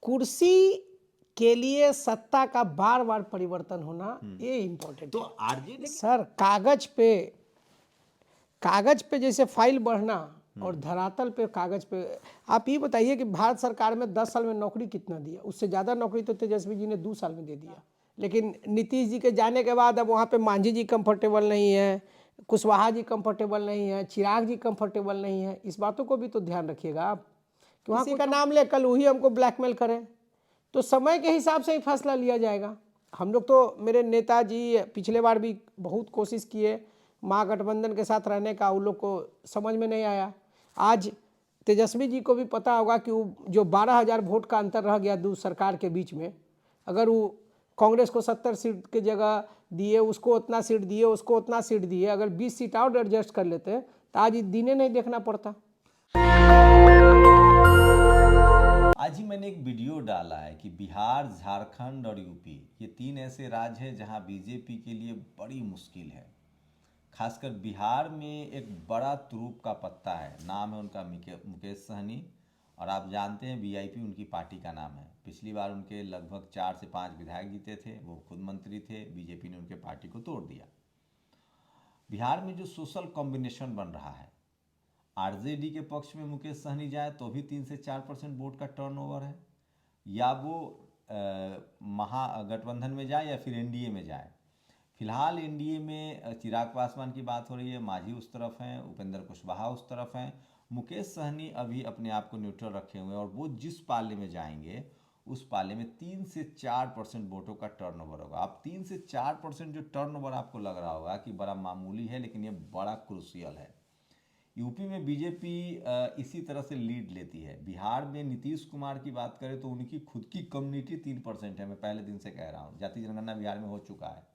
कुर्सी के लिए सत्ता का बार बार परिवर्तन होना ये इम्पोर्टेंट तो है। आरजेडी सर कागज पे जैसे फाइल बढ़ना और धरातल पे कागज पे, आप ये बताइए कि भारत सरकार में 10 साल में नौकरी कितना दिया? उससे ज़्यादा नौकरी तो तेजस्वी जी ने 2 साल में दे दिया। लेकिन नीतीश जी के जाने के बाद अब वहाँ पे मांझी जी कंफर्टेबल नहीं है, कुशवाहा जी कंफर्टेबल नहीं है, चिराग जी कंफर्टेबल नहीं है। इस बातों को भी तो ध्यान रखिएगा आप कि वहाँ किसी का नाम ले कल वही हमको ब्लैकमेल करें, तो समय के हिसाब से ही फैसला लिया जाएगा। हम लोग तो, मेरे नेताजी पिछले बार भी बहुत कोशिश किए महागठबंधन के साथ रहने का, उन लोग को समझ में नहीं आया। आज तेजस्वी जी को भी पता होगा कि वो जो 12,000 वोट का अंतर रह गया दो सरकार के बीच में, अगर वो कांग्रेस को 70 सीट की जगह दिए, उसको उतना सीट दिए, उसको उतना सीट दिए, अगर 20 सीट और एडजस्ट कर लेते तो आज दिने नहीं देखना पड़ता। आज ही मैंने एक वीडियो डाला है कि बिहार, झारखंड और यूपी, ये 3 ऐसे राज्य हैं जहां बीजेपी के लिए बड़ी मुश्किल है। खासकर बिहार में एक बड़ा तुरुप का पत्ता है, नाम है उनका मुकेश सहनी, और आप जानते हैं वीआईपी उनकी पार्टी का नाम है। पिछली बार उनके लगभग 4 से 5 विधायक जीते थे, वो खुद मंत्री थे, बीजेपी ने उनके पार्टी को तोड़ दिया। बिहार में जो सोशल कॉम्बिनेशन बन रहा है, आरजेडी के पक्ष में मुकेश सहनी जाए तो भी 3 से 4% वोट का टर्नओवर है, या वो महागठबंधन में जाए या फिर एनडीए में जाए। फिलहाल एनडीए में चिराग पासवान की बात हो रही है, मांझी उस तरफ हैं, उपेंद्र कुशवाहा उस तरफ हैं, मुकेश सहनी अभी अपने आप को न्यूट्रल रखे हुए हैं, और वो जिस पाले में जाएंगे उस पाले में 3 से 4% वोटों का टर्नओवर होगा। अब 3 से 4% जो टर्नओवर आपको लग रहा होगा कि बड़ा मामूली है, लेकिन ये बड़ा क्रूशियल है। यूपी में बीजेपी इसी तरह से लीड लेती है। बिहार में नीतीश कुमार की बात करें तो उनकी खुद की कम्युनिटी 3% है, मैं पहले दिन से कह रहा हूँ, जाति जनगणना बिहार में हो चुका है,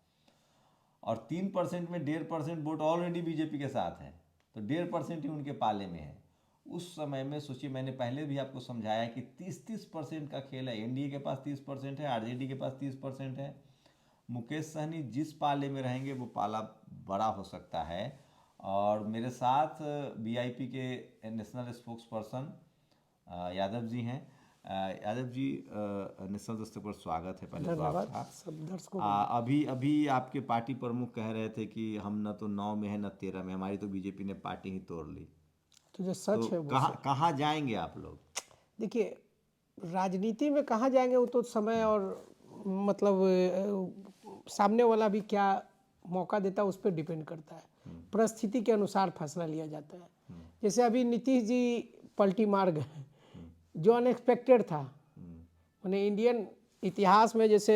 और 3% में 1.5% वोट ऑलरेडी बीजेपी के साथ है, तो 1.5% ही उनके पाले में है। उस समय में सोचिए, मैंने पहले भी आपको समझाया कि 30-30% का खेल है। एनडीए के पास 30% है, आरजेडी के पास 30% है। मुकेश सहनी जिस पाले में रहेंगे वो पाला बड़ा हो सकता है। और मेरे साथ वीआईपी के national spokes person Yadav ji हैं। यादव जी, नेशनल दस्तक पर स्वागत है पहले तो आपका। सब दर्शकों अभी आपके पार्टी प्रमुख कह रहे थे कि हम न तो 9 में है न 13 में, हमारी तो बीजेपी ने पार्टी ही तोड़ ली। तो जो सच तो है वो कहाँ जाएंगे आप लोग? देखिए, राजनीति में कहाँ जाएंगे वो तो समय और मतलब सामने वाला भी क्या मौका देता है उस पर डिपेंड करता है। परिस्थिति के अनुसार फैसला लिया जाता है। जैसे अभी नीतीश जी पलटी मार गए, जो अनएक्सपेक्टेड था। मैंने इंडियन इतिहास में जैसे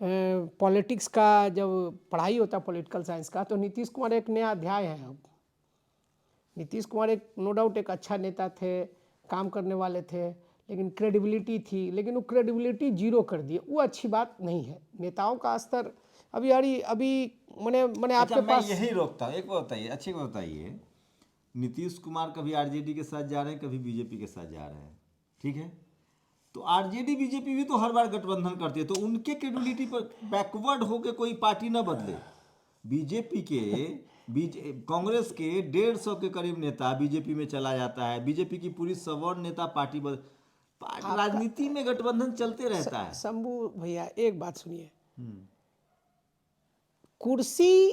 पॉलिटिक्स का जब पढ़ाई होता है, पॉलिटिकल साइंस का, तो नीतीश कुमार एक नया अध्याय है। अब नीतीश कुमार एक नो डाउट एक अच्छा नेता थे, काम करने वाले थे, लेकिन क्रेडिबिलिटी थी, लेकिन वो क्रेडिबिलिटी जीरो कर दिए। वो अच्छी बात नहीं है। नेताओं का स्तर अभी मैंने आपके मैं पास यही रोकता हूँ। एक बात बताइए, अच्छी बात बताइए, नीतीश कुमार कभी आरजेडी के साथ जा रहे हैं, कभी बीजेपी के साथ जा रहे हैं, ठीक है? तो आरजेडी बीजेपी भी तो हर बार गठबंधन करती है, तो उनके क्रेडिबिलिटी पर बैकवर्ड होकर कोई पार्टी ना बदले। बीजेपी के कांग्रेस के 150 के करीब नेता बीजेपी में चला जाता है, बीजेपी की पूरी सवर्ण नेता पार्टी राजनीति में गठबंधन चलते रहता है। शंभू भैया एक बात सुनिए, कुर्सी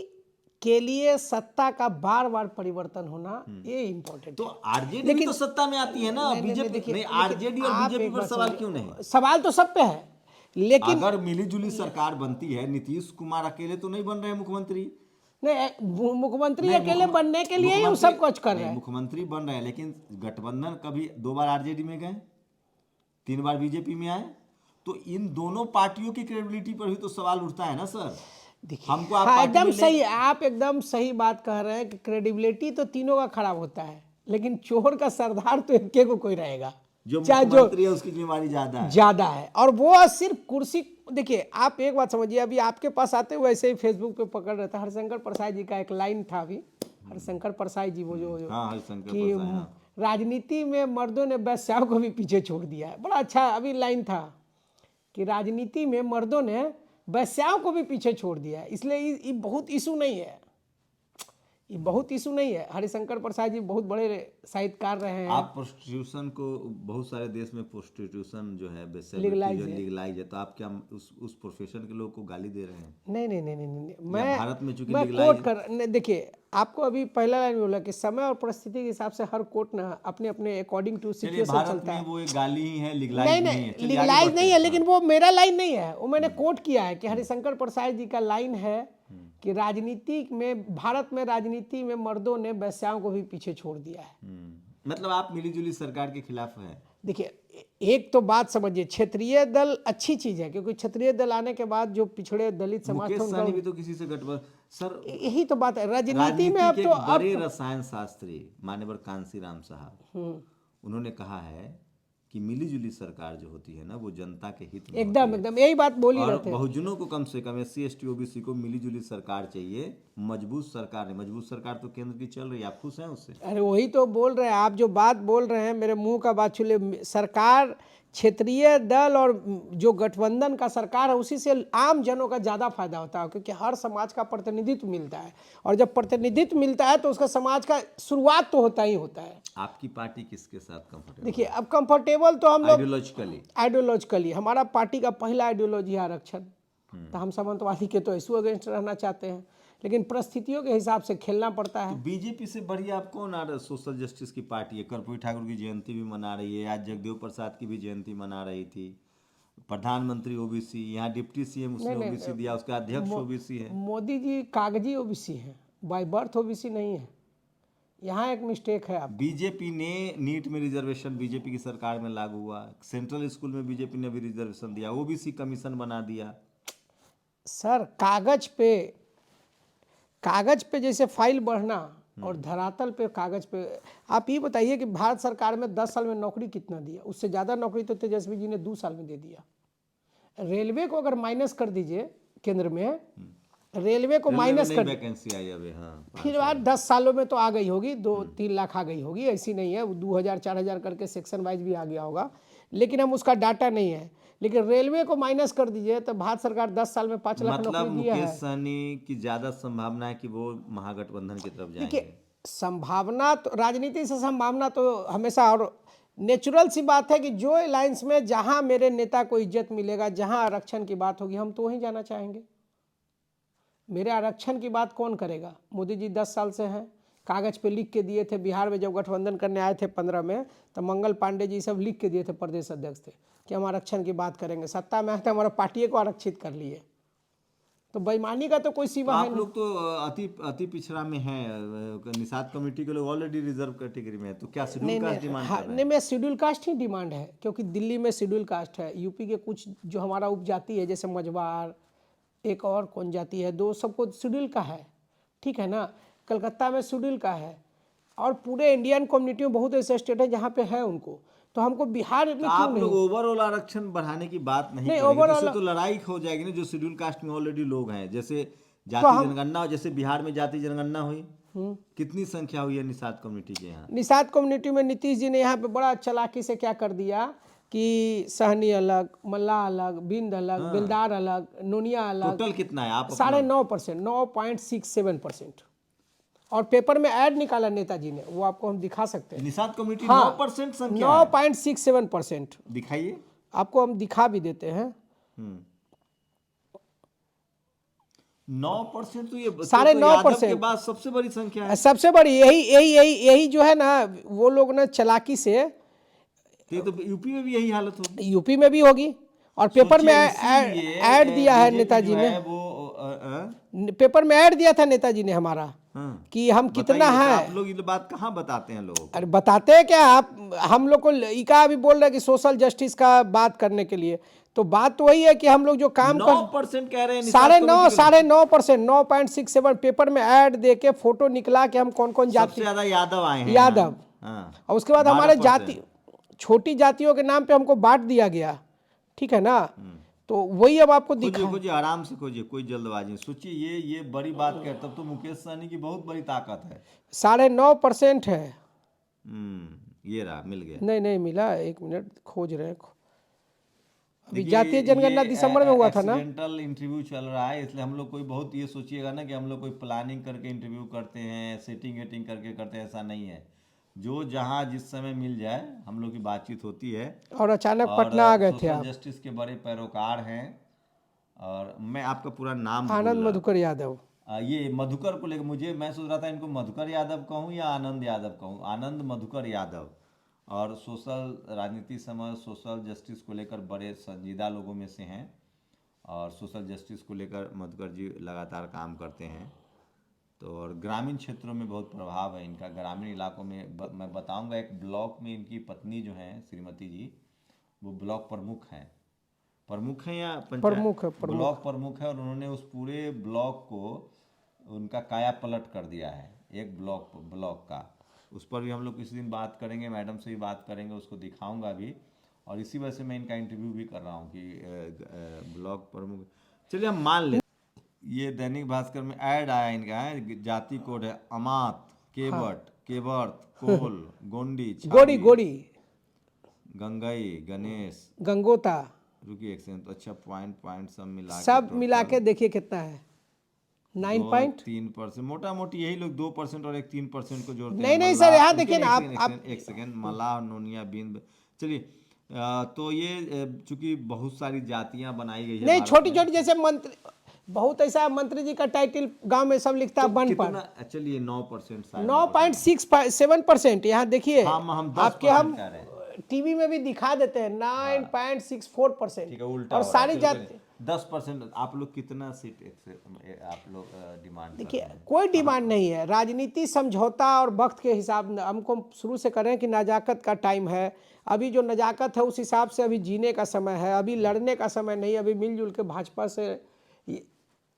के लिए सत्ता का बार बार परिवर्तन होना ये इम्पोर्टेंट तो है। आरजेडी भी तो सत्ता में आती है ना, बीजेपी नहीं। आरजेडी और बीजेपी पर सवाल क्यों नहीं? सवाल तो सब पे है, लेकिन अगर मिलीजुली सरकार बनती है, नीतीश कुमार अकेले तो नहीं बन रहे हैं मुख्यमंत्री। नहीं, मुख्यमंत्री अकेले बनने के लिए ही वो सब कुछ कर रहे हैं। मुख्यमंत्री बन रहे हैं, लेकिन गठबंधन कभी 2 बार आरजेडी में गए, 3 बार बीजेपी में आए, तो इन दोनों पार्टियों की क्रेडिबिलिटी पर भी तो सवाल उठता है ना सर। हमको हाँ, एकदम सही, आप एकदम सही बात कह रहे हैं कि क्रेडिबिलिटी तो तीनों का खराब होता है, लेकिन चोर का सरदार तो एक को कोई रहेगा, जो मुख्यमंत्री है उसकी जिम्मेदारी ज्यादा है। और वो सिर्फ कुर्सी। देखिए, आप एक बात समझिए, अभी आपके पास आते हुए वैसे ही फेसबुक पे पकड़ रहे थे, हरिशंकर प्रसाद जी का एक लाइन था अभी, हरिशंकर प्रसाद जी वो जो कि राजनीति में मर्दों ने वेश्याओं को भी पीछे छोड़ दिया है। बड़ा अच्छा अभी लाइन था कि राजनीति में मर्दों ने वेश्याओं को भी पीछे छोड़ दिया है। इसलिए ये बहुत इशू नहीं है, ये बहुत इशू नहीं है। हरिशंकर प्रसाद जी बहुत बड़े साहित्यकार रहे हैं। आप प्रोस्टिट्यूशन को, बहुत सारे देश में प्रोस्टिट्यूशन जो है Legalize जो है। लीगलाइज है, तो आप क्या उस प्रोफेशन के लोगों को गाली दे रहे हैं? नहीं नहीं नहीं नहीं नहीं, या मैं भारत में चूंकि मैं लीगलाइज कोट कर नहीं, देखिए आपको अभी पहला लाइन बोला कि समय और परिस्थिति के हिसाब से हर कोर्ट ना अपने अपने अकॉर्डिंग टू चलिए, सिचुएशन भारत चलता में है। वो एक गाली ही है, नहीं लीगलाइज नहीं है। नहीं, चलिए आगे लीगलाइज बढ़ते नहीं हैं। है, लेकिन वो मेरा लाइन नहीं है, वो मैंने कोट किया है कि हरिशंकर प्रसाद जी का लाइन है कि राजनीति में, भारत में राजनीति में मर्दों ने वैश्याओं को भी पीछे छोड़ दिया है। मतलब आप मिलीजुली सरकार के खिलाफ हैं? देखिए, एक तो बात समझिए, क्षेत्रीय दल अच्छी चीज है, क्योंकि क्षेत्रीय दल आने के बाद जो पिछड़े दलित समाज थे मुकेश उनका, सहनी भी तो किसी से गठबंधन, सर यही तो बात है राजनीति में। राजनीति अब के तो एक बड़े रसायन शास्त्री मान्यवर कांसी राम साहब, उन्होंने कहा है कि मिलीजुली सरकार जो होती है ना, वो जनता के हित में एकदम होती है। एकदम यही बात बोल ही और रहते हैं। बहुजनों को कम से कम SC ST OBC को मिलीजुली सरकार चाहिए, मजबूत सरकार नहीं। मजबूत सरकार तो केंद्र की चल रही है, आप खुश हैं उससे? अरे वही तो बोल रहे हैं, आप जो बात बोल रहे हैं मेरे मुंह का बात छूले। सरकार, क्षेत्रीय दल और जो गठबंधन का सरकार है, उसी से आम जनों का ज़्यादा फायदा होता है, क्योंकि हर समाज का प्रतिनिधित्व मिलता है, और जब प्रतिनिधित्व मिलता है तो उसका समाज का शुरुआत तो होता ही होता है। आपकी पार्टी किसके साथ कंफर्टेबल? देखिए, अब कंफर्टेबल तो हम लोग आइडियोलॉजिकली आइडियोलॉजिकली, हमारा पार्टी का पहला आइडियोलॉजी है आरक्षण। तो हम सामंतवादी के तो ऐसू अगेंस्ट रहना चाहते हैं, लेकिन परिस्थितियों के हिसाब से खेलना पड़ता है। बीजेपी से बढ़िया आप कौन आ रहा? सोशल जस्टिस की पार्टी है, कर्पूरी ठाकुर की जयंती भी मना रही है, आज जगदेव प्रसाद की भी जयंती मना रही थी, प्रधानमंत्री OBC, यहाँ डिप्टी CM उसने OBC दिया, उसका अध्यक्ष OBC है। मोदी जी कागजी OBC हैं, बाय बर्थ OBC नहीं है। यहाँ एक मिस्टेक है आप। बीजेपी ने नीट में रिजर्वेशन बीजेपी की सरकार में लागू हुआ, सेंट्रल स्कूल में बीजेपी ने भी रिजर्वेशन दिया, OBC कमीशन बना दिया। सर, कागज पे जैसे फाइल बढ़ना और धरातल पे कागज पे, आप ये बताइए कि भारत सरकार में 10 साल में नौकरी कितना दिया? उससे ज़्यादा नौकरी तो तेजस्वी जी ने 2 साल में दे दिया। रेलवे को अगर माइनस कर दीजिए, केंद्र में रेलवे को माइनस कर, वैकेंसी आई अभी, हाँ। फिर बाद 10 सालों में तो आ गई होगी, 2-3 लाख आ गई होगी, ऐसी नहीं है। 2000-4000 करके सेक्शन वाइज भी आ गया होगा, लेकिन हम उसका डाटा नहीं है। लेकिन रेलवे को माइनस कर दीजिए तो भारत सरकार 10 साल में 5 लाख मतलब नौकरी दिया मुकेश है। सहनी की ज्यादा संभावना है कि वो महागठबंधन की तरफ जाएंगे। देखिए, संभावना तो, राजनीति से संभावना तो हमेशा, और नेचुरल सी बात है कि जो अलायंस में जहां मेरे नेता को इज्जत मिलेगा, जहां आरक्षण की बात होगी, हम तो वहीं जाना चाहेंगे। मेरे आरक्षण की बात कौन करेगा? मोदी जी 10 साल से हैं, कागज पे लिख के दिए थे। बिहार में जब गठबंधन करने आए थे 15 में, तो मंगल पांडे जी सब लिख के दिए थे, प्रदेश अध्यक्ष थे, कि हम आरक्षण की बात करेंगे। सत्ता में आए थे, हमारा पार्टी को आरक्षित कर लिए। तो बेईमानी का तो कोई तो सीमा है आप लोग तो अति पिछड़ा में हैं, निषाद कमेटी के लोग ऑलरेडी रिजर्व कैटेगरी में है, तो क्या शेड्यूल कास्ट डिमांड कर रहे नहीं, मैं शेड्यूल कास्ट ही डिमांड है, क्योंकि दिल्ली में शेड्यूल कास्ट है, यूपी के कुछ जो हमारा उपजाति है, जैसे मझवार, एक और कौन जाति है, दो, सबको शेड्यूल का है, ठीक है ना। कलकत्ता में शेड्यूल का है, और पूरे इंडियन कम्युनिटी में बहुत ऐसे स्टेट है जहाँ पे है उनको। तो हमको बिहार में तो क्यों आप नहीं? लोग ओवरऑल आरक्षण बढ़ाने की बात नहीं करेंगे, overall- तो इससे तो लड़ाई हो जाएगी ना, जो शेड्यूल कास्ट में ऑलरेडी लोग हैं। जैसे जाति जनगणना, जैसे बिहार में जाति जनगणना हुई, कितनी संख्या हुई है निषाद कम्युनिटी के यहाँ? निषाद कम्युनिटी में नीतीश जी ने यहाँ पे बड़ा चालाकी से क्या कर दिया कि सहनी अलग, मल्ला अलग, बिंद अलग, बेलदार अलग, नोनिया अलग। टोटल कितना है? आप 9.5%, 9.67%। और पेपर में ऐड निकाला नेताजी ने, वो आपको हम दिखा सकते हैं। निषाद कम्युनिटी 9% संख्या है। 9.67%। दिखाइए। आपको हम दिखा भी देते हैं। 9% तो ये 9.5% के बाद सबसे बड़ी संख्या है। सबसे बड़ी यही जो है ना, वो लोग ना चालाकी से, तो यूपी में भी यही हालत होगी। यूपी में भी होगी। और पेपर में ऐड दिया है नेताजी ने, पेपर में ऐड दिया था नेताजी ने हमारा, कि हम कितना है। आप लोग ये बात कहाँ बताते हैं लोगों को? अरे बताते हैं क्या आप? हम लोग को इका अभी बोल रहे हैं कि सोशल जस्टिस का बात करने के लिए, तो बात तो वही है कि हम लोग जो काम 9% कह रहे हैं। 9.67%, 9.67 पेपर में ऐड दे के फोटो निकला कि हम कौन कौन जाति, सबसे ज्यादा यादव आए हैं। यादव। हाँ। और उसके बाद हमारे जाति, छोटी जातियों के नाम पे हमको बांट दिया गया, ठीक है ना। तो वही अब आपको दिखा। खोजिए, आराम से खोजिए, कोई जल्दबाजी। सोचिए, ये बड़ी बात है, तब तो मुकेश सहनी की बहुत बड़ी ताकत है। 9.5% है। ये रहा, मिल गया। नहीं मिला, 1 मिनट खोज रहे हैं। अभी देखिए, जातीय जनगणना ये दिसंबर में हुआ था ना। एक्सीडेंटल इंटरव्यू चल रहा है, इसलिए हम लोग कोई बहुत ये सोचिएगा ना कि हम लोग कोई प्लानिंग करके इंटरव्यू करते हैं, सेटिंग वेटिंग करके करते हैं, ऐसा नहीं है। जो जहाँ जिस समय मिल जाए हम लोग की बातचीत होती है। और अचानक और पटना आ गए थे सोशल आप। जस्टिस के बड़े पैरोकार हैं। और मैं आपका पूरा नाम भूल आनंद रहा मधुकर यादव। ये मधुकर को लेकर मुझे, मैं सोच रहा था इनको मधुकर यादव कहूँ या आनंद यादव कहूँ, आनंद मधुकर यादव। और सोशल राजनीति समझ, सोशल जस्टिस को लेकर बड़े संजीदा लोगों में से हैं। और सोशल जस्टिस को लेकर मधुकर जी लगातार काम करते हैं। तो और ग्रामीण क्षेत्रों में बहुत प्रभाव है इनका। ग्रामीण इलाकों में मैं बताऊंगा, एक ब्लॉक में इनकी पत्नी जो हैं श्रीमती जी, वो ब्लॉक प्रमुख हैं। प्रमुख हैं या प्रमुख है, पंचायत प्रमुख। ब्लॉक प्रमुख है। और उन्होंने उस पूरे ब्लॉक को उनका काया पलट कर दिया है, एक ब्लॉक ब्लॉक का। उस पर भी हम लोग किसी दिन बात करेंगे, मैडम से भी बात करेंगे, उसको दिखाऊंगा भी। और इसी वजह से मैं इनका इंटरव्यू भी कर रहा हूँ कि ब्लॉक प्रमुख। चलिए हम मान लेते, ये दैनिक भास्कर में ऐड आया इनका है, जाति कोड है अमात, केवट, केवर्त, कोल, गोंडी, गोड़ी छावी, गोड़ी, गंगई, गणेश। गंगोता, रुकिए एक सेकंड। तो अच्छा, पॉइंट पॉइंट सब मिला के सब मिला टोटल के देखिए कितना है। 9 पॉइंट। 3%, मोटा मोटी यही लोग 2% और एक 3% को जोड़ते हैं। नहीं नहीं सर, मल्लाह, यहाँ रुकिए देखिए ना, ना एक सेकंड एक सेकंड। मल्लाह, नोनिया, बिंद। चलिए, तो ये चूंकि बहुत सारी जातियां बनाई गई है नहीं, भारत छोटी में। छोटी, जैसे मंत्री, बहुत ऐसा मंत्री जी का टाइटल गांव में सब लिखता तो है वन पर। कितना, चलिए 9% शायद 9.67%। यहाँ देखिए, हाँ, हम आपके 10% हम कह रहे हैं। टीवी में भी दिखा देते हैं 9.64%। ठीक है, उल्टा और हो रहा है। सारी चलो जाति, चलिए, 10%। आप लोग कितना सीट आप लोग डिमांड कर देखिए रहे हैं? कोई डिमांड नहीं है। राजनीति समझौता और वक्त के हिसाब से हमको शुरू से करें कि नज़ाकत का टाइम है। अभी जो नज़ाकत है उस हिसाब से अभी जीने का समय है, अभी लड़ने का समय नहीं। अभी मिलजुल के भाजपा से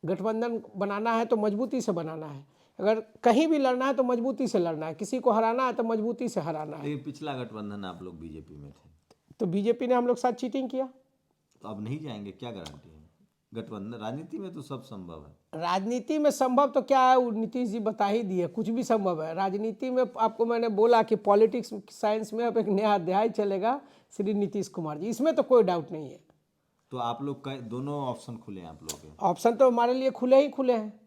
गठबंधन बनाना है तो मजबूती से बनाना है। अगर कहीं भी लड़ना है तो मजबूती से लड़ना है, किसी को हराना है तो मजबूती से हराना है। लेकिन पिछला गठबंधन आप लोग बीजेपी में थे, तो बीजेपी ने हम लोग साथ चीटिंग किया। तो अब नहीं जाएंगे, क्या गारंटी है? गठबंधन, राजनीति में तो सब संभव है। राजनीति में संभव तो क्या है, वो नीतीश जी बता ही दिए, कुछ भी संभव है राजनीति में। आपको मैंने बोला कि पॉलिटिक्स साइंस में अब एक नया अध्याय चलेगा श्री नीतीश कुमार जी, इसमें तो कोई डाउट नहीं है। तो आप लोग का दोनों ऑप्शन खुले हैं आप लोग के? ऑप्शन तो हमारे लिए खुले ही खुले हैं।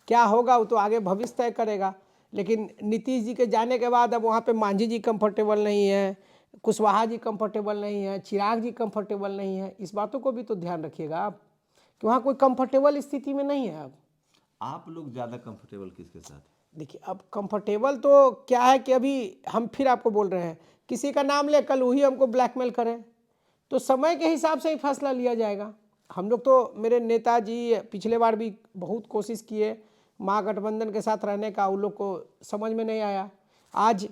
क्या होगा वो तो आगे भविष्य तय करेगा। लेकिन नीतीश जी के जाने के बाद अब वहाँ पे मांझी जी कंफर्टेबल नहीं है, कुशवाहा जी कंफर्टेबल नहीं है, चिराग जी कंफर्टेबल नहीं है। इस बातों को भी तो ध्यान रखिएगा आप कि वहाँ कोई कंफर्टेबल स्थिति में नहीं है। अब आप लोग ज़्यादा कंफर्टेबल किसके साथ? देखिए, अब कंफर्टेबल तो क्या है कि अभी हम फिर आपको बोल रहे हैं, किसी का नाम ले कल वही हमको ब्लैकमेल करें, तो समय के हिसाब से ही फैसला लिया जाएगा। हम लोग तो, मेरे नेताजी पिछले बार भी बहुत कोशिश किए महागठबंधन के साथ रहने का, उन लोग को समझ में नहीं आया। आज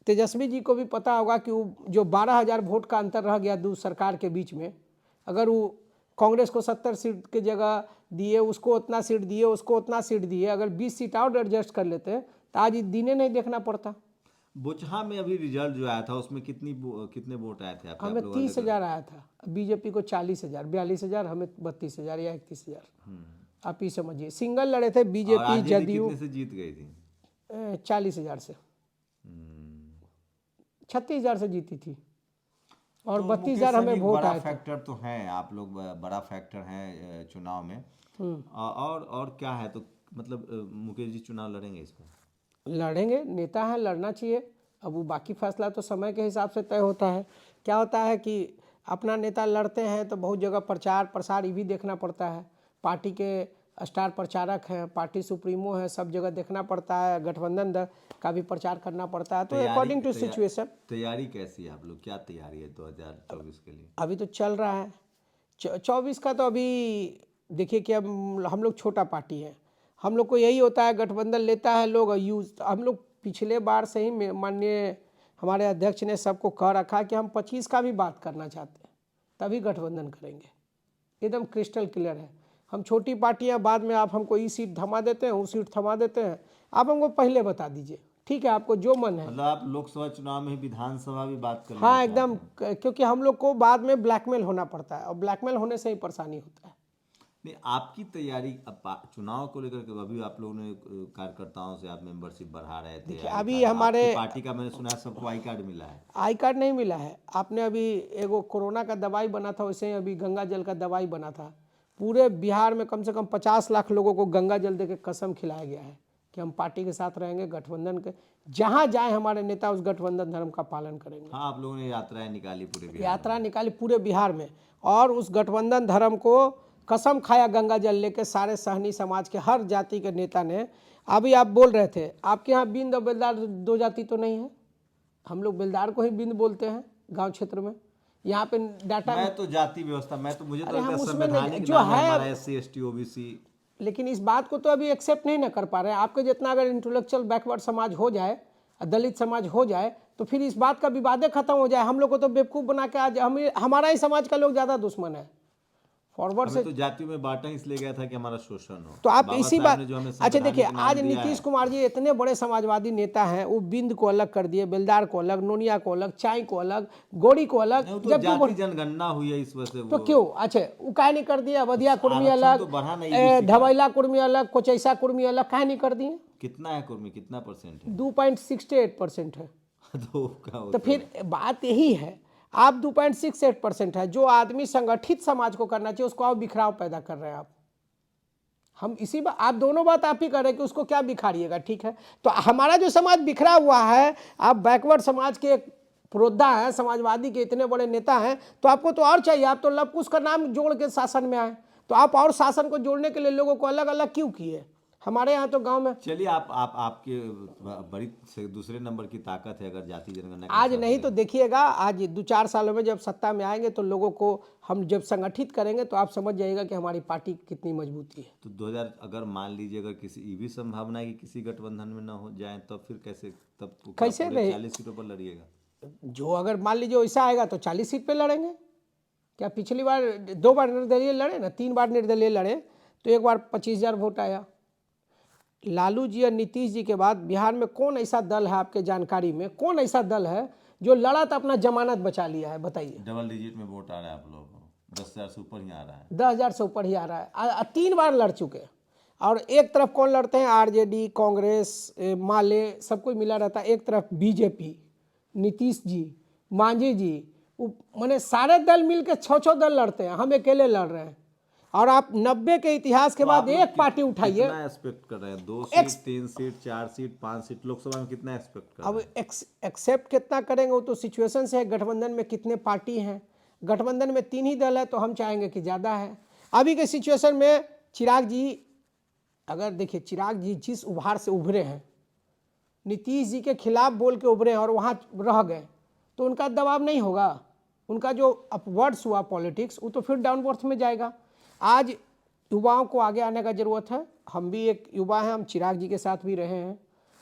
तेजस्वी जी को भी पता होगा कि वो जो 12,000 वोट का अंतर रह गया दो सरकार के बीच में, अगर वो कांग्रेस को 70 सीट की जगह दिए, उसको उतना सीट दिए, उसको उतना सीट दिए, अगर 20 सीट और एडजस्ट कर लेते तो आज दिने नहीं देखना पड़ता। बोचहा में अभी रिजल्ट जो आया था उसमें कितने वोट आए थे आपके? हमें 30,000 आया था, बीजेपी को 40,000, 42,000, हमें 32,000 या 31,000। आप ही समझिए, सिंगल लड़े थे बीजेपी जदयू। कितने से जीत गई थी? 40,000 से, 36,000 से जीती थी। और तो 32,000 हमें वोट बड़ा आए थे। फैक्टर तो है, आप लोग बड़ा फैक्टर हैं चुनाव में। और क्या है, तो मतलब मुकेश जी चुनाव लड़ेंगे इस पर? लड़ेंगे, नेता हैं, लड़ना चाहिए। अब वो बाकी फैसला तो समय के हिसाब से तय होता है। क्या होता है कि अपना नेता लड़ते हैं तो बहुत जगह प्रचार प्रसार ये भी देखना पड़ता है। पार्टी के स्टार प्रचारक हैं, पार्टी सुप्रीमो है, सब जगह देखना पड़ता है। गठबंधन का भी प्रचार करना पड़ता है। तो अकॉर्डिंग टू सिचुएशन। तैयारी कैसी है आप लोग, क्या तैयारी है 2024 के लिए? अभी तो चल रहा है 24 का। तो अभी देखिए कि अब हम लोग छोटा पार्टी है, हम लोग को यही होता है, गठबंधन लेता है लोग यूज। हम लोग पिछले बार से ही माननीय हमारे अध्यक्ष ने सबको कह रखा कि हम 25 का भी बात करना चाहते हैं, तभी गठबंधन करेंगे। एकदम क्रिस्टल क्लियर है। हम छोटी पार्टियां, बाद में आप हमको ये सीट थमा देते हैं, वो सीट थमा देते हैं। आप हमको पहले बता दीजिए, ठीक है, आपको जो मन है। मतलब आप लोकसभा चुनाव में विधानसभा भी बात कर? हाँ एकदम, क्योंकि हम लोग को बाद में ब्लैकमेल होना पड़ता है और ब्लैकमेल होने से ही परेशानी होता है। नहीं, आपकी तैयारी चुनाव को लेकर के अभी आप लोगों ने कार्यकर्ताओं से आप मेंबरशिप बढ़ा रहे थे, देखिए आई अभी कार्ड हमारे आपकी पार्टी का मैंने सुना है सबको आई कार्ड मिला है। आई कार्ड नहीं मिला है। आपने अभी एगो कोरोना का दवाई बना था, वैसे ही अभी गंगा जल का दवाई बना था। पूरे बिहार में कम से कम 50 लाख लोगों को गंगा जल दे के कसम खिलाया गया है कि हम पार्टी के साथ रहेंगे, गठबंधन के जहाँ जाए हमारे नेता उस गठबंधन धर्म का पालन करेंगे। हाँ, आप लोगों ने यात्राएं निकाली पूरे बिहार यात्रा निकाली पूरे बिहार में और उस गठबंधन धर्म को कसम खाया गंगा जल लेके सारे सहनी समाज के हर जाति के नेता ने। अभी आप बोल रहे थे आपके यहाँ बिंद और बेलदार दो जाति तो नहीं है, हम लोग बेलदार को ही बिंद बोलते हैं गांव क्षेत्र में। यहाँ पे डाटा मैं तो जाति व्यवस्था, मैं तो मुझे तो अरे लगता हम है उसमें संवैधानिक जो नाम है है, हमारा SC ST OBC। लेकिन इस बात को तो अभी एक्सेप्ट नहीं ना कर पा रहे हैं। आपके जितना अगर इंटेलेक्चुअल बैकवर्ड समाज हो जाए, दलित समाज हो जाए, तो फिर इस बात का विवादे खत्म हो जाए। हम लोग को तो बेवकूफ़ बना के आज हमारा ही समाज का लोग ज़्यादा दुश्मन है फॉरवर्ड हमें से। तो जातियों में बांटा इसलिए गया था कि हमारा शोषण हो। तो आप बाबा इसी साहब बात ने जो हमें अच्छा देखिए, संवैधानिक नाम आज दिया नीतीश है। कुमार जी इतने बड़े समाजवादी नेता हैं, वो बिंद को अलग कर दिए, बेलदार को अलग, नोनिया को अलग, चाय को अलग, गोरी को अलग। नहीं, वो तो जबकि जाति जनगणना हुई है इस वजह से तो वो क्यों अच्छा वो काहे नहीं कर दिया? बधिया कुर्मी आरक्षण अलग, तो बढ़ा ना EBC का। धवैला कुर्मी अलग, कोचैसा कुर्मी अलग, काहे नहीं कर दिए? कितना है कुर्मी, कितना % है? 2.68% है। तो का तो फिर बात यही है, आप 2.68% है। जो आदमी संगठित समाज को करना चाहिए उसको आप बिखराव पैदा कर रहे हैं। आप हम इसी बात, आप दोनों बात आप ही कर रहे हैं कि उसको क्या बिखारिएगा। ठीक है, तो हमारा जो समाज बिखरा हुआ है, आप बैकवर्ड समाज के एक प्रोद्धा हैं, समाजवादी के इतने बड़े नेता हैं, तो आपको तो और चाहिए। आप तो लवकुश का नाम जोड़ के शासन में आए, तो आप और शासन को जोड़ने के लिए लोगों को अलग अलग क्यों किए? हमारे यहाँ तो गांव में चलिए, आप आपके बड़ी से दूसरे नंबर की ताकत है अगर जाति जनगणना के आज हिसाब नहीं से तो देखिएगा, आज 2-4 सालों में जब सत्ता में आएंगे तो लोगों को हम जब संगठित करेंगे तो आप समझ जाइएगा कि हमारी पार्टी कितनी मजबूती है। तो 2000 अगर मान लीजिए अगर किसी ये भी संभावना है कि किसी गठबंधन में ना हो जाए, तब फिर कैसे, तब तो क्या कैसे पूरे रहे? 40 सीटों पर लड़िएगा? जो अगर मान लीजिए वैसा आएगा तो 40 सीट पे लड़ेंगे। क्या पिछली बार 2 बार निर्दलीय लड़े ना, 3 बार निर्दलीय लड़े, तो एक बार 25,000 वोट आया। लालू जी और नीतीश जी के बाद बिहार में कौन ऐसा दल है आपके जानकारी में, कौन ऐसा दल है जो लड़ा तो अपना जमानत बचा लिया है? बताइए। डबल डिजिट में वोट आ रहा है आप लोगों को, 10,000 से ऊपर ही आ रहा है। 10,000 से ऊपर ही आ रहा है। 3 बार लड़ चुके हैं। और एक तरफ कौन लड़ते हैं? आरजेडी, कांग्रेस, माले, सब कोई मिला रहता है। एक तरफ बीजेपी, नीतीश जी, मांझी जी, मैंने सारे दल मिलकर 6-6 दल लड़ते हैं, हम अकेले लड़ रहे हैं। और आप 90 के इतिहास के तो बाद आप लोग एक पार्टी उठाइए। कितना एक्सपेक्ट कर रहे हैं? 2 seat, 3 seat, 4 seat, 5 seat Lok Sabha में कितना एक्सपेक्ट कर अब रहे हैं? एक्सेप्ट कितना करेंगे वो तो सिचुएशन से है। गठबंधन में कितने पार्टी हैं? गठबंधन में 3 ही दल है, तो हम चाहेंगे कि ज़्यादा है। अभी के सिचुएशन में चिराग जी, अगर देखिए चिराग जी जिस उभार से उभरे हैं, नीतीश जी के खिलाफ बोल के उभरे हैं और वहाँ रह गए, तो उनका दबाव नहीं होगा। उनका जो अपवर्ड्स हुआ पॉलिटिक्स, वो तो फिर डाउनवर्थ में जाएगा। आज युवाओं को आगे आने का ज़रूरत है। हम भी एक युवा हैं, हम चिराग जी के साथ भी रहे हैं।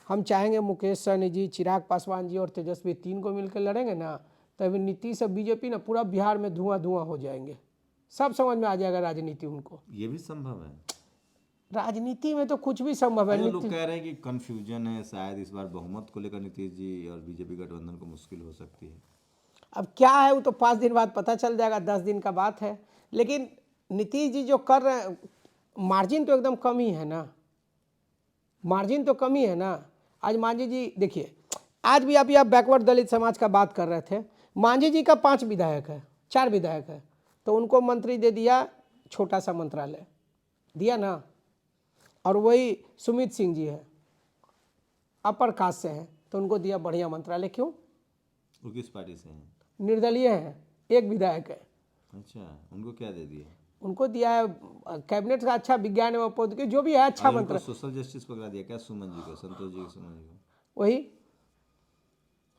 हम चाहेंगे मुकेश सहनी जी, चिराग पासवान जी और तेजस्वी 3 को मिलकर लड़ेंगे ना, तभी नीतीश और बीजेपी ना पूरा बिहार में धुआं धुआं हो जाएंगे। सब समझ में आ जाएगा राजनीति उनको। ये भी संभव है। राजनीति में तो कुछ भी संभव है। अरे लोग कह रहे हैं कि कंफ्यूजन है, शायद इस बार बहुमत को लेकर नीतीश जी और बीजेपी गठबंधन को मुश्किल हो सकती है। अब क्या है वो तो 5 दिन बाद पता चल जाएगा, 10 दिन का बात है। लेकिन नीतीश जी जो कर रहे हैं, मार्जिन तो एकदम कम ही है ना, मार्जिन तो कम ही है ना। आज मांझी जी देखिए, आज भी आप बैकवर्ड दलित समाज का बात कर रहे थे। मांझी जी का 5 विधायक है, 4 विधायक है, तो उनको मंत्री दे दिया, छोटा सा मंत्रालय दिया ना। और वही सुमित सिंह जी है, अपर कास्ट से हैं, तो उनको दिया बढ़िया मंत्रालय। क्यों? वो किस पार्टी से हैं? निर्दलीय हैं, 1 विधायक है। अच्छा, उनको क्या दे दिया? उनको दिया है कैबिनेट का अच्छा विज्ञान एवं प्रौद्योगिकी जो भी है अच्छा मंत्र। सोशल जस्टिस पकड़ा दिया क्या सुमन जी को, संतोष जी को, सुमन जी को? वही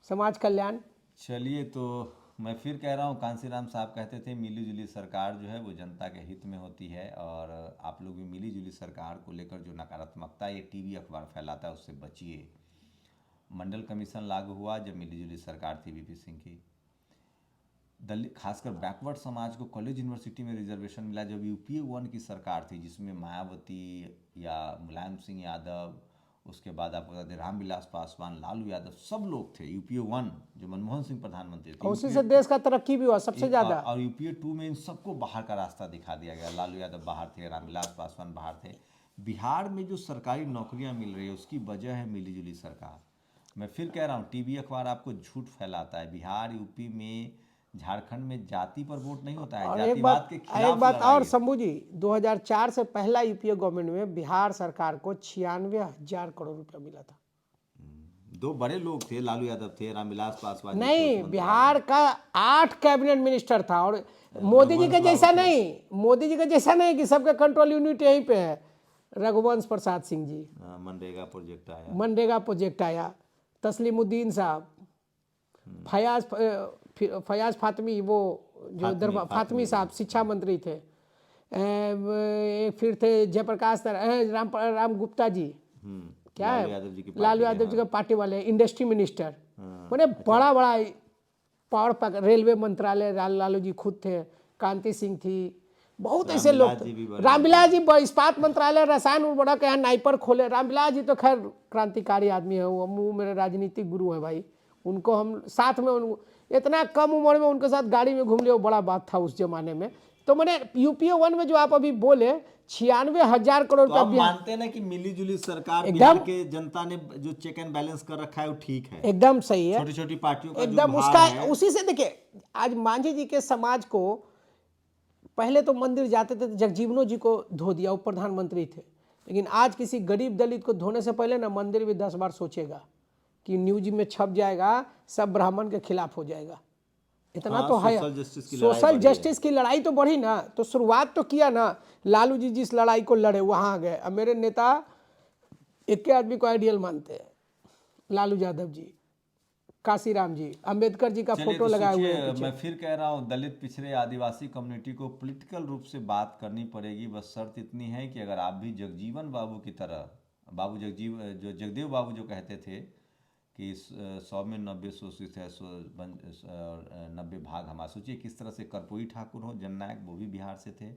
समाज कल्याण। चलिए, तो मैं फिर कह रहा हूँ, कांसीराम साहब कहते थे मिली जुली सरकार जो है वो जनता के हित में होती है। और आप लोग भी मिली जुली सरकार को लेकर जो नकारात्मकता ये टीवी अखबार फैलाता है उससे बचिए। मंडल कमीशन लागू हुआ जब मिली जुली सरकार थी वीपी सिंह की। दलित खासकर बैकवर्ड समाज को कॉलेज यूनिवर्सिटी में रिजर्वेशन मिला जब UPA 1 की सरकार थी, जिसमें मायावती या मुलायम सिंह यादव उसके बाद आपको बता दें रामविलास पासवान, लालू यादव, सब लोग थे। यूपीए 1 जो मनमोहन सिंह प्रधानमंत्री थे, उसी से देश का तरक्की भी हुआ सबसे ज्यादा। और यूपीए 2 में इन सबको बाहर का रास्ता दिखा दिया गया। लालू यादव बाहर थे, रामविलास पासवान बाहर थे। बिहार में जो सरकारी नौकरियां मिल रही है उसकी वजह है मिलीजुली सरकार। मैं फिर कह रहा हूँ, टीवी अखबार आपको झूठ फैलाता है। बिहार, यूपी में, झारखंड में जाति पर वोट नहीं होता है, और जातिवाद के खिलाफ एक बात लड़ाई और है। शंभू जी, 2004 से पहला यूपीए गवर्नमेंट में बिहार सरकार को 96,000 करोड़ रुपया मिला था। दो बड़े लोग थे, लालू यादव थे, रामविलास पासवान जी थे नहीं, उस मंत्रालय बिहार में। का 8 कैबिनेट मिनिस्टर था, और मोदी जी रघुवंश का जैसा बाबू थे। नहीं, मोदी जी का जैसा नहीं कि सबका कंट्रोल यूनिट यहीं पे है। रघुवंश प्रसाद सिंह जी, मनरेगा प्रोजेक्ट आया। मनरेगा प्रोजेक्ट आया, तस्लीमुद्दीन साहब, फयाज फयाज फातमी, वो जो फातमी साहब शिक्षा मंत्री थे। फिर थे जयप्रकाश राम गुप्ता जी, क्या लालू है, यादव जी की लालू पार्टी के, यादव जी का पार्टी वाले, इंडस्ट्री मिनिस्टर, हाँ। मैंने बड़ा बड़ा पावर पैक, रेलवे मंत्रालय लालू जी खुद थे, कांति सिंह थी, बहुत ऐसे लोग रामविलास जी भी थे। बड़े रामविलास जी इस्पात मंत्रालय, रसायन उर्वरक यहाँ नाइपर खोले। रामविलास जी तो खैर क्रांतिकारी आदमी है, वो मेरे राजनीतिक गुरु है भाई। उनको हम साथ में, इतना कम उम्र में उनके साथ गाड़ी में घूम लिए, वो बड़ा बात था उस जमाने में। तो मैंने यूपीए 1 में जो आप अभी बोले 96,000 करोड़ तो रुपया आप मानते हैं ना कि मिलीजुली सरकार बिहार के जनता ने जो चेक एंड बैलेंस कर रखा है वो ठीक है। एकदम सही है, छोटी छोटी पार्टियों का जो एकदम भार उसका है, उसी से देखिए, आज मांझी जी के समाज को, पहले तो मंदिर जाते थे तो जगजीवनो जी को धो दिया, वो प्रधानमंत्री थे, लेकिन आज किसी गरीब दलित को धोने से पहले ना मंदिर भी 10 बार सोचेगा कि न्यूज में छप जाएगा, सब ब्राह्मण के खिलाफ हो जाएगा। इतना हाँ, तो है। सोशल जस्टिस की लड़ाई सोशल बढ़ी है। जस्टिस की लड़ाई तो बढ़ी ना, तो शुरुआत तो किया ना लालू जी, जिस लड़ाई को लड़े वहां गए। अब मेरे नेता एक के आदमी को आइडियल मानते हैं, लालू यादव जी, काशीराम जी, अंबेडकर जी का चलिए फोटो तो लगाए हुए हैं सोचिए, पीछे। मैं फिर कह रहा हूँ, दलित पिछड़े आदिवासी कम्युनिटी को पॉलिटिकल रूप से बात करनी पड़ेगी। बस शर्त इतनी है कि अगर आप भी जगजीवन बाबू की तरह, बाबू जगदेव बाबू जो कहते थे कि 100 में 90 शोषित है, 90 भाग हमारा। सोचिए किस तरह से कर्पूरी ठाकुर हो, जननायक, वो भी बिहार से थे।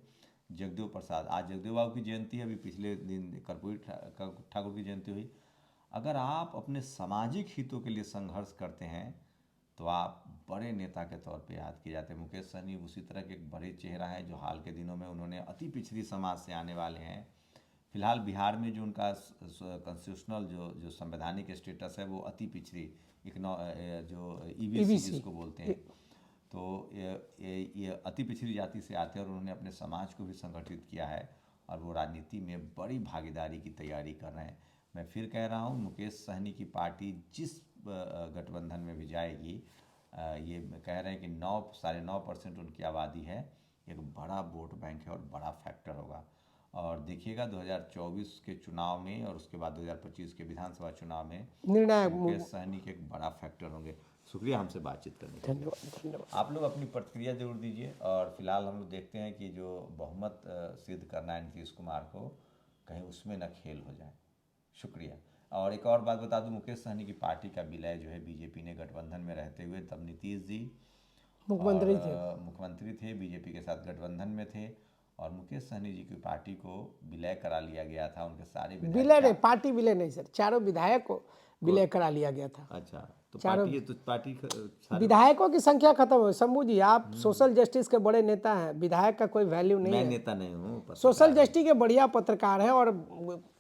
जगदेव प्रसाद, आज जगदेव बाबू की जयंती है, अभी पिछले दिन कर्पूरी ठाकुर की जयंती हुई। अगर आप अपने सामाजिक हितों के लिए संघर्ष करते हैं तो आप बड़े नेता के तौर पे याद किए जाते हैं। मुकेश सहनी उसी तरह के एक बड़े चेहरा हैं जो हाल के दिनों में उन्होंने अति पिछड़ी समाज से आने वाले हैं। फिलहाल बिहार में जो उनका कॉन्स्टिट्यूशनल जो संवैधानिक स्टेटस है वो अति पिछड़ी, जो ईबीसी जिसको बोलते हैं, तो ये अति पिछड़ी जाति से आते हैं और उन्होंने अपने समाज को भी संगठित किया है और वो राजनीति में बड़ी भागीदारी की तैयारी कर रहे हैं। मैं फिर कह रहा हूँ, मुकेश सहनी की पार्टी जिस गठबंधन में भी जाएगी, ये कह रहे हैं कि 9-9.5% उनकी आबादी है, एक बड़ा वोट बैंक है और बड़ा फैक्टर होगा। और देखिएगा 2024 के चुनाव में और उसके बाद 2025 के विधानसभा चुनाव में निर्णायक मुकेश सहनी के एक बड़ा फैक्टर होंगे। शुक्रिया हमसे बातचीत करने के लिए। धन्यवाद। आप लोग अपनी प्रतिक्रिया जरूर दीजिए। और फिलहाल हम लोग देखते हैं कि जो बहुमत सिद्ध करना है नीतीश कुमार को, कहीं उसमें न खेल हो जाए। शुक्रिया। और एक और बात बता दूं, मुकेश सहनी की पार्टी का विलय जो है बीजेपी ने गठबंधन में रहते हुए, तब नीतीश जी मुख्यमंत्री थे, बीजेपी के साथ गठबंधन में थे, और मुकेश सहनी जी की पार्टी को विलय करा लिया गया था। उनके सारे विलय नहीं, पार्टी विलय नहीं सर, चारों विधायक को विलय करा लिया गया था। अच्छा, तो पार्टी विधायकों की संख्या खत्म हो। शंभू जी, आप सोशल जस्टिस के बड़े नेता हैं, विधायक का कोई वैल्यू नहीं है। मैं नेता नहीं हूँ, सोशल जस्टिस के बढ़िया पत्रकार हैं और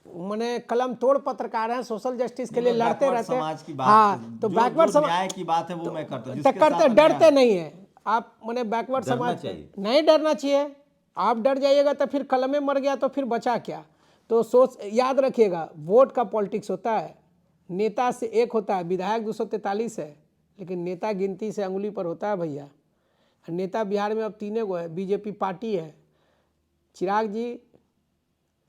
मैंने कलम तोड़ पत्रकार हैं, सोशल जस्टिस के लिए लड़ते रहते हैं। हाँ, तो बैकवर्ड न्याय की बात है वो मैं करता हूँ, करते, डरते नहीं है आप। मैंने बैकवर्ड समाज नहीं डरना चाहिए। आप डर जाइएगा तो फिर कलमे मर गया तो फिर बचा क्या। तो सोच याद रखिएगा, वोट का पॉलिटिक्स होता है, नेता से एक होता है, विधायक 243 है, लेकिन नेता गिनती से अंगुली पर होता है भैया। नेता बिहार में अब 3 गो है, बीजेपी पार्टी है, चिराग जी,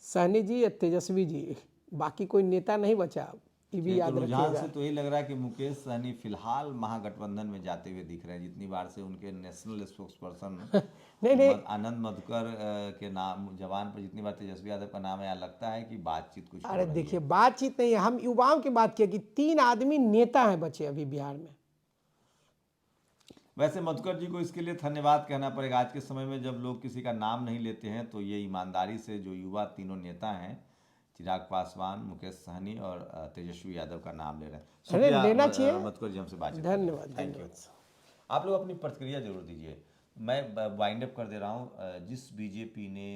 सहनी जी या तेजस्वी जी, बाकी कोई नेता नहीं बचा। ये भी याद रखिएगा। से तो यही लग रहा है कि मुकेश सहनी फिलहाल महागठबंधन में जाते हुए दिख रहे हैं। जितनी बार से उनके नेशनल स्पोक्स पर्सन नहीं आनंद मधुकर के नाम जवान पर जितनी बार तेजस्वी यादव का नाम है, लगता है कि बातचीत कुछ अरे देखिए, बातचीत नहीं है, हम युवाओं की बात किए कि 3 आदमी नेता हैं बचे अभी बिहार में। वैसे मधुकर जी को इसके लिए धन्यवाद कहना पड़ेगा। आज के समय में जब लोग किसी का नाम नहीं लेते हैं तो ये ईमानदारी से जो युवा तीनों नेता हैं, चिराग पासवान, मुकेश सहनी और तेजस्वी यादव का नाम ले रहे हैं। अरे शुक्रिया लेना चाहिए। मधुकर जी हमसे बातचीत। धन्यवाद थैंक यू। धन्यवाद। आप लोग अपनी प्रतिक्रिया जरूर दीजिए। मैं वाइंड अप कर दे रहा हूँ। जिस बीजेपी ने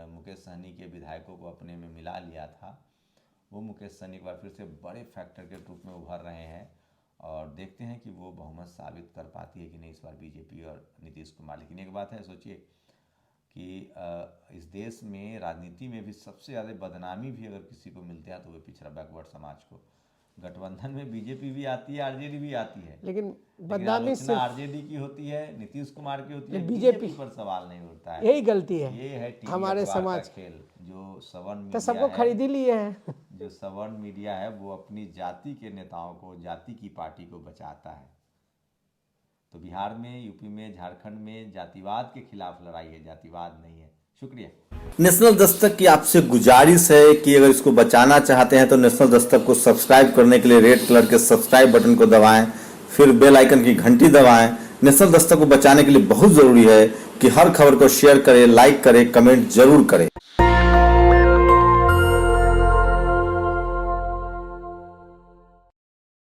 मुकेश सहनी के विधायकों को अपने में मिला लिया था, वो मुकेश सहनी एक बार फिर से बड़े फैक्टर के रूप में उभर रहे हैं और देखते हैं कि वो बहुमत साबित कर पाती है कि नहीं इस बार बीजेपी और नीतीश कुमार। लेकिन एक बात है, सोचिए कि इस देश में राजनीति में भी सबसे ज़्यादा बदनामी भी अगर किसी को मिलते हैं तो वो पिछड़ा बैकवर्ड समाज को। गठबंधन में बीजेपी भी आती है, आरजेडी भी आती है, लेकिन बदनामी आलोचना आरजेडी की होती है, नीतीश कुमार की होती है, बीजेपी पर सवाल नहीं उठता है। यही गलती है ये है टीवी हमारे अखबार का समाज खेल। जो सवर्ण तो मीडिया सबको है, खरीद ही लिए हैं। जो सवर्ण मीडिया है वो अपनी जाति के नेताओं को, जाति की पार्टी को बचाता है। तो बिहार में, यूपी में, झारखंड में जातिवाद के खिलाफ लड़ाई है, जातिवाद नहीं है। शुक्रिया। नेशनल दस्तक की आपसे गुजारिश है कि अगर इसको बचाना चाहते हैं तो नेशनल दस्तक को सब्सक्राइब करने के लिए रेड कलर के सब्सक्राइब बटन को दबाएं, फिर बेल आइकन की घंटी दबाएं। नेशनल दस्तक को बचाने के लिए बहुत जरूरी है कि हर खबर को शेयर करें, लाइक करें, कमेंट जरूर करें।